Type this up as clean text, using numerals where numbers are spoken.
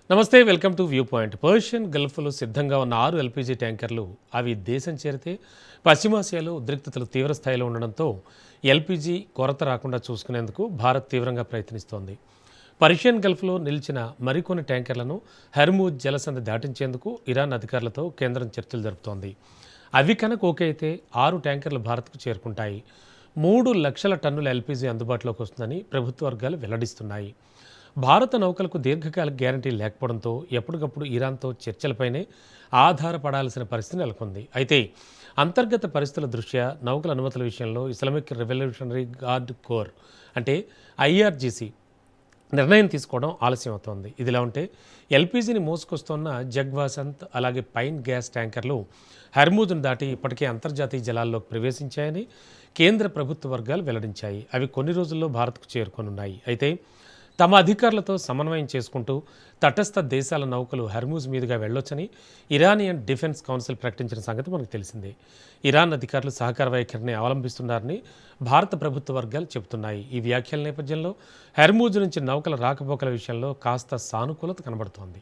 నమస్తే, welcome to viewpoint. Persian గల్ఫ్లో సిద్ధంగా ఉన్న 6 ఎల్పీజీ ట్యాంకర్లు అవి దేశం చేరితే పశ్చిమాసియాలో ఉద్రిక్తతలు తీవ్ర స్థాయిలో ఉండడంతో ఎల్పీజీ కొరత రాకుండా చూసుకునేందుకు భారత్ తీవ్రంగా ప్రయత్నిస్తోంది. పర్షియన్ గల్ఫ్లో నిలిచిన మరికొన్ని ట్యాంకర్లను హర్మూజ్ జలసంధి దాటించేందుకు ఇరాన్ అధికారులతో కేంద్రం చర్చలు జరుపుతోంది. అవి కనుక ఓకే అయితే 6 ట్యాంకర్లు భారత్కు చేరుకుంటాయి. 3 లక్షల టన్నుల ఎల్పీజీ అందుబాటులోకి వస్తుందని ప్రభుత్వ వర్గాలు వెల్లడిస్తున్నాయి. భారత నౌకలకు దీర్ఘకాలిక గ్యారంటీ లేకపోవడంతో ఎప్పటికప్పుడు ఇరాన్తో చర్చలపైనే ఆధారపడాల్సిన పరిస్థితి నెలకొంది. అయితే అంతర్గత పరిస్థితుల దృష్ట్యా నౌకల అనుమతుల విషయంలో ఇస్లామిక్ రెవల్యూషనరీ గార్డ్ కోర్ అంటే ఐఆర్జీసీ నిర్ణయం తీసుకోవడం ఆలస్యం అవుతోంది. ఇదిలా ఉంటే ఎల్పీజీని మోసుకొస్తున్న జగ్వాసంత్ అలాగే పైన్ గ్యాస్ ట్యాంకర్లు హర్మూజ్ను దాటి ఇప్పటికే అంతర్జాతీయ జలాల్లోకి ప్రవేశించాయని కేంద్ర ప్రభుత్వ వర్గాలు వెల్లడించాయి. అవి కొన్ని రోజుల్లో భారత్కు చేరుకొనున్నాయి. అయితే తమ అధికారులతో సమన్వయం చేసుకుంటూ తటస్థ దేశాల నౌకలు హర్మూజ్ మీదుగా వెళ్లొచ్చని ఇరానియన్ డిఫెన్స్ కౌన్సిల్ ప్రకటించిన సంగతి మనకు తెలిసిందే. ఇరాన్ అధికారులు సహకార వైఖరిని అవలంబిస్తున్నారని భారత ప్రభుత్వ వర్గాలు చెబుతున్నాయి. ఈ వ్యాఖ్యల నేపథ్యంలో హర్మూజ్ నుంచి నౌకల రాకపోకల విషయంలో కాస్త సానుకూలత కనబడుతోంది.